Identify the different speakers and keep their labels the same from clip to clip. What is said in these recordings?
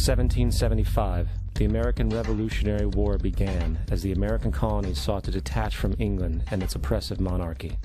Speaker 1: 1775, the American Revolutionary War began as the American colonies sought to detach from England and its oppressive monarchy.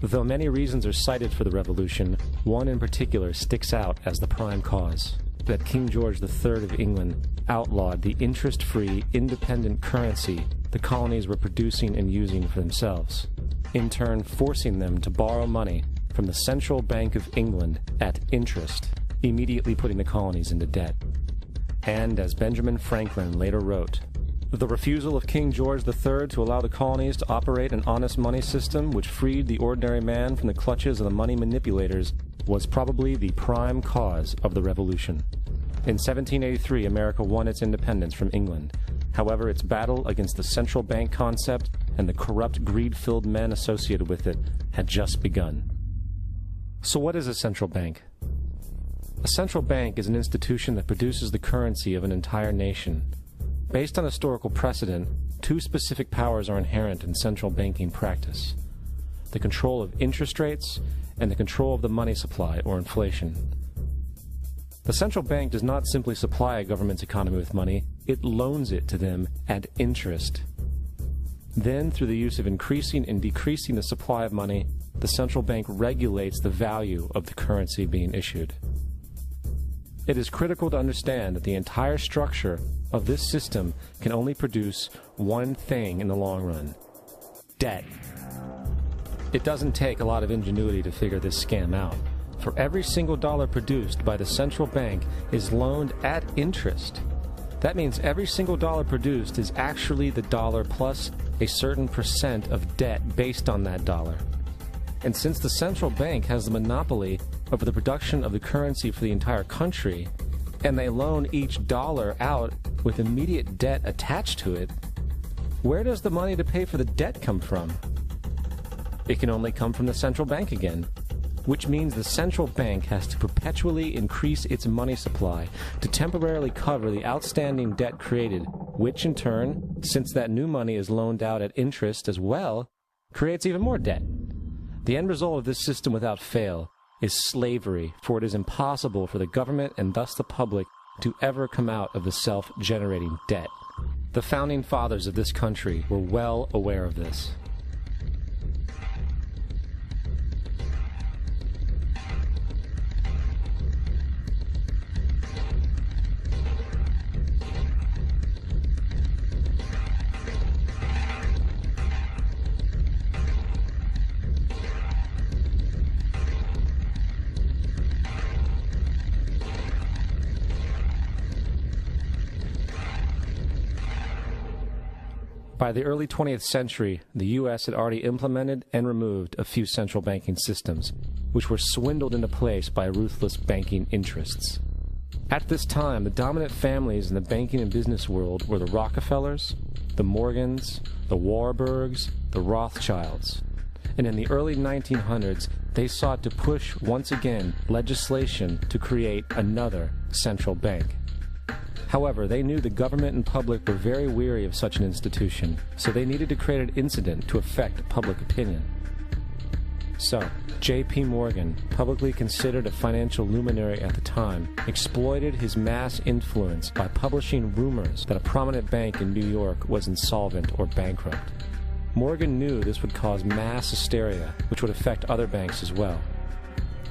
Speaker 1: Though many reasons are cited for the revolution, one in particular sticks out as the prime cause: that King George III of England outlawed the interest-free, independent currency the colonies were producing and using for themselves, in turn forcing them to borrow money from the Central Bank of England at interest, immediately putting the colonies into debt. And as Benjamin Franklin later wrote, the refusal of King George III to allow the colonies to operate an honest money system which freed the ordinary man from the clutches of the money manipulators was probably the prime cause of the revolution. In 1783, America won its independence from England. However, its battle against the central bank concept and the corrupt, greed-filled men associated with it had just begun. So what is a central bank? A central bank is an institution that produces the currency of an entire nation. Based on historical precedent, two specific powers are inherent in central banking practice: the control of interest rates and the control of the money supply, or inflation. The central bank does not simply supply a government's economy with money, it loans it to them at interest. Then, through the use of increasing and decreasing the supply of money, the central bank regulates the value of the currency being issued. It is critical to understand that the entire structure of this system can only produce one thing in the long run: debt. It doesn't take a lot of ingenuity to figure this scam out. For every single dollar produced by the central bank is loaned at interest. That means every single dollar produced is actually the dollar plus a certain percent of debt based on that dollar. And since the central bank has the monopoly over the production of the currency for the entire country, and they loan each dollar out with immediate debt attached to it, where does the money to pay for the debt come from? It can only come from the central bank again, which means the central bank has to perpetually increase its money supply to temporarily cover the outstanding debt created, which in turn, since that new money is loaned out at interest as well, creates even more debt. The end result of this system without fail is slavery, for it is impossible for the government and thus the public to ever come out of the self-generating debt. The founding fathers of this country were well aware of this. By the early 20th century, the U.S. had already implemented and removed a few central banking systems, which were swindled into place by ruthless banking interests. At this time, the dominant families in the banking and business world were the Rockefellers, the Morgans, the Warburgs, the Rothschilds. And in the early 1900s, they sought to push, once again, legislation to create another central bank. However, they knew the government and public were very weary of such an institution, so they needed to create an incident to affect public opinion. So, J.P. Morgan, publicly considered a financial luminary at the time, exploited his mass influence by publishing rumors that a prominent bank in New York was insolvent or bankrupt. Morgan knew this would cause mass hysteria, which would affect other banks as well.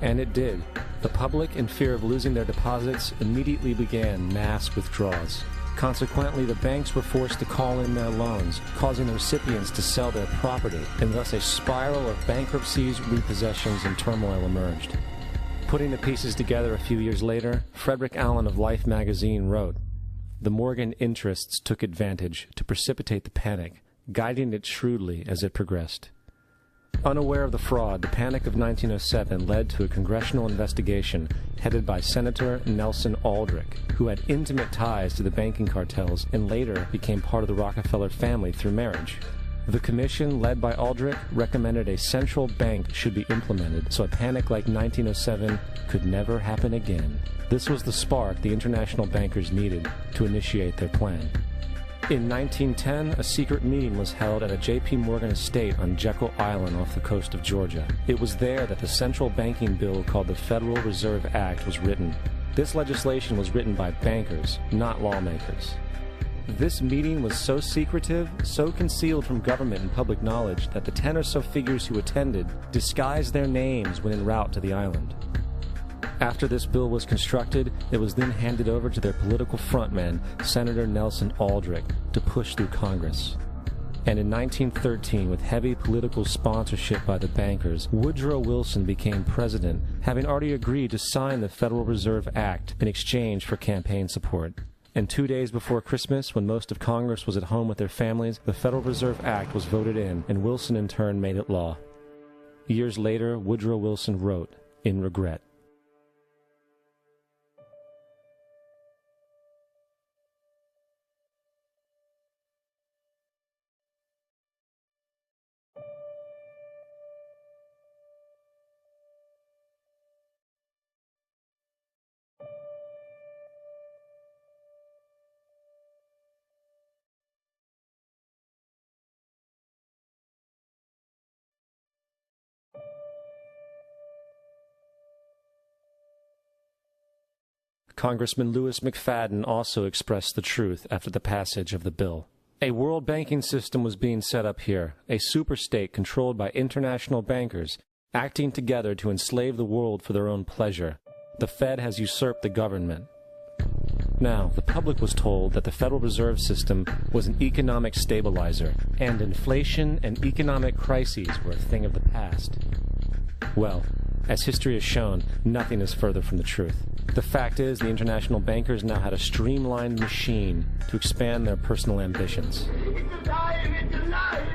Speaker 1: And it did. The public, in fear of losing their deposits, immediately began mass withdrawals. Consequently, the banks were forced to call in their loans, causing the recipients to sell their property, and thus a spiral of bankruptcies, repossessions, and turmoil emerged. Putting the pieces together a few years later, Frederick Allen of Life magazine wrote, "The Morgan interests took advantage to precipitate the panic, guiding it shrewdly as it progressed." Unaware of the fraud, the Panic of 1907 led to a congressional investigation headed by Senator Nelson Aldrich, who had intimate ties to the banking cartels and later became part of the Rockefeller family through marriage. The commission, led by Aldrich, recommended a central bank should be implemented so a panic like 1907 could never happen again. This was the spark the international bankers needed to initiate their plan. In 1910, a secret meeting was held at a J.P. Morgan estate on Jekyll Island off the coast of Georgia. It was there that the central banking bill called the Federal Reserve Act was written. This legislation was written by bankers, not lawmakers. This meeting was so secretive, so concealed from government and public knowledge that the 10 or so figures who attended disguised their names when en route to the island. After this bill was constructed, it was then handed over to their political frontman, Senator Nelson Aldrich, to push through Congress. And in 1913, with heavy political sponsorship by the bankers, Woodrow Wilson became president, having already agreed to sign the Federal Reserve Act in exchange for campaign support. And 2 days before Christmas, when most of Congress was at home with their families, the Federal Reserve Act was voted in, and Wilson in turn made it law. Years later, Woodrow Wilson wrote, in regret, Congressman Louis McFadden also expressed the truth after the passage of the bill. A world banking system was being set up here, a superstate controlled by international bankers, acting together to enslave the world for their own pleasure. The Fed has usurped the government. Now, the public was told that the Federal Reserve System was an economic stabilizer, and inflation and economic crises were a thing of the past. Well, as history has shown, nothing is further from the truth. The fact is, the international bankers now had a streamlined machine to expand their personal ambitions.
Speaker 2: It's alive! It's alive!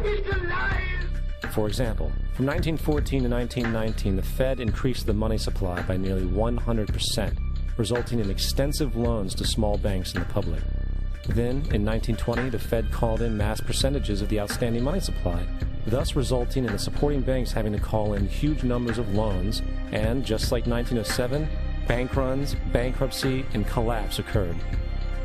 Speaker 2: It's alive!
Speaker 1: For example, from 1914 to 1919, the Fed increased the money supply by nearly 100%, resulting in extensive loans to small banks and the public. Then, in 1920, the Fed called in mass percentages of the outstanding money supply, thus resulting in the supporting banks having to call in huge numbers of loans, and, just like 1907, bank runs, bankruptcy, and collapse occurred.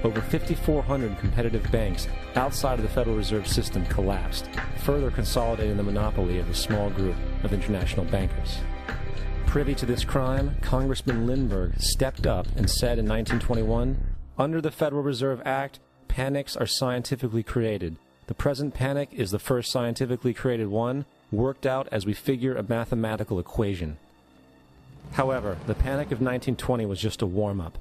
Speaker 1: Over 5,400 competitive banks outside of the Federal Reserve System collapsed, further consolidating the monopoly of a small group of international bankers. Privy to this crime, Congressman Lindbergh stepped up and said in 1921, "Under the Federal Reserve Act, panics are scientifically created. The present panic is the first scientifically created one, worked out as we figure a mathematical equation." However, the panic of 1920 was just a warm-up.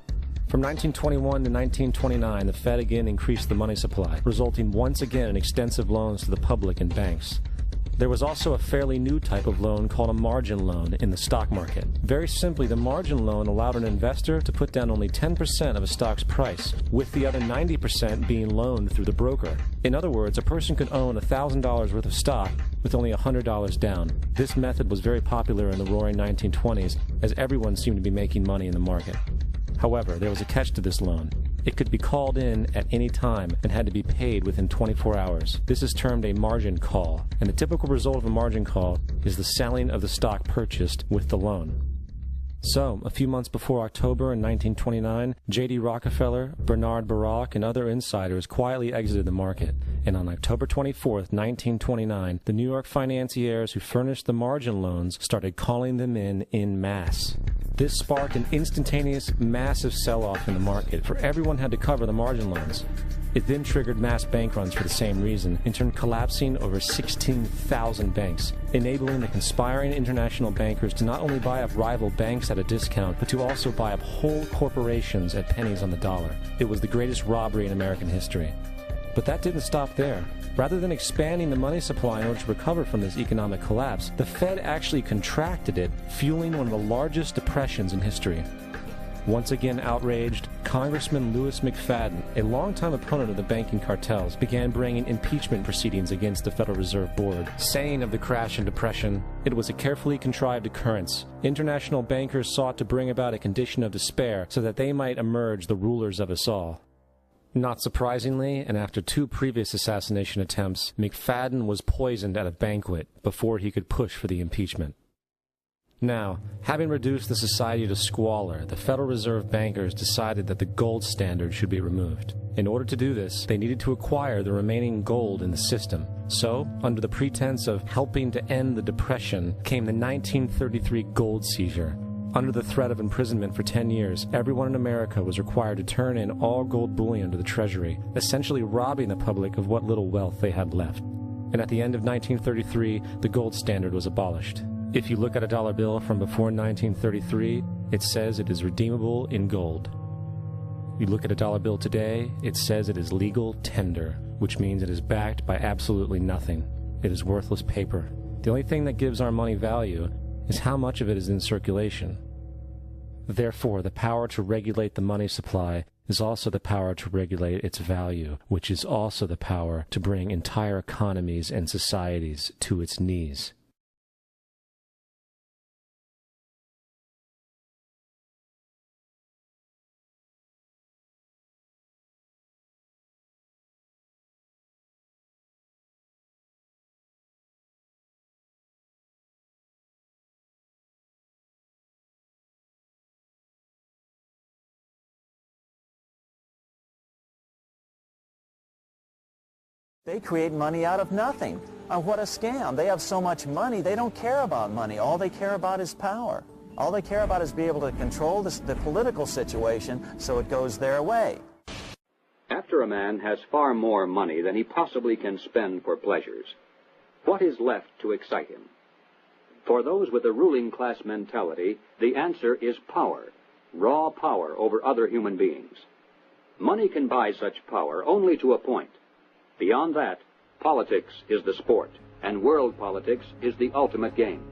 Speaker 1: From 1921 to 1929, the Fed again increased the money supply, resulting once again in extensive loans to the public and banks. There was also a fairly new type of loan called a margin loan in the stock market. Very simply, the margin loan allowed an investor to put down only 10% of a stock's price, with the other 90% being loaned through the broker. In other words, a person could own $1,000 worth of stock with only $100 down. This method was very popular in the roaring 1920s, as everyone seemed to be making money in the market. However, there was a catch to this loan. It could be called in at any time and had to be paid within 24 hours. This is termed a margin call, and the typical result of a margin call is the selling of the stock purchased with the loan. So, a few months before October in 1929, J.D. Rockefeller, Bernard Baruch, and other insiders quietly exited the market, and on October 24, 1929, the New York financiers who furnished the margin loans started calling them in masse. This sparked an instantaneous, massive sell-off in the market, for everyone had to cover the margin loans. It then triggered mass bank runs for the same reason, in turn collapsing over 16,000 banks, enabling the conspiring international bankers to not only buy up rival banks at a discount, but to also buy up whole corporations at pennies on the dollar. It was the greatest robbery in American history. But that didn't stop there. Rather than expanding the money supply in order to recover from this economic collapse, the Fed actually contracted it, fueling one of the largest depressions in history. Once again outraged, Congressman Louis McFadden, a longtime opponent of the banking cartels, began bringing impeachment proceedings against the Federal Reserve Board, saying of the crash and depression, "It was a carefully contrived occurrence. International bankers sought to bring about a condition of despair so that they might emerge the rulers of us all." Not surprisingly, and after 2 previous assassination attempts, McFadden was poisoned at a banquet before he could push for the impeachment. Now, having reduced the society to squalor, the Federal Reserve bankers decided that the gold standard should be removed. In order to do this, they needed to acquire the remaining gold in the system. So, under the pretense of helping to end the Depression, came the 1933 gold seizure. Under the threat of imprisonment for 10 years, everyone in America was required to turn in all gold bullion to the Treasury, essentially robbing the public of what little wealth they had left. And at the end of 1933, the gold standard was abolished. If you look at a dollar bill from before 1933, it says it is redeemable in gold. You look at a dollar bill today, it says it is legal tender, which means it is backed by absolutely nothing. It is worthless paper. The only thing that gives our money value is how much of it is in circulation. Therefore, the power to regulate the money supply is also the power to regulate its value, which is also the power to bring entire economies and societies to its knees.
Speaker 3: They create money out of nothing. What a scam. They have so much money, they don't care about money. All they care about is power. All they care about is being able to control the political situation so it goes their way.
Speaker 4: After a man has far more money than he possibly can spend for pleasures, what is left to excite him? For those with the ruling class mentality, the answer is power, raw power over other human beings. Money can buy such power only to a point. Beyond that, politics is the sport, and world politics is the ultimate game.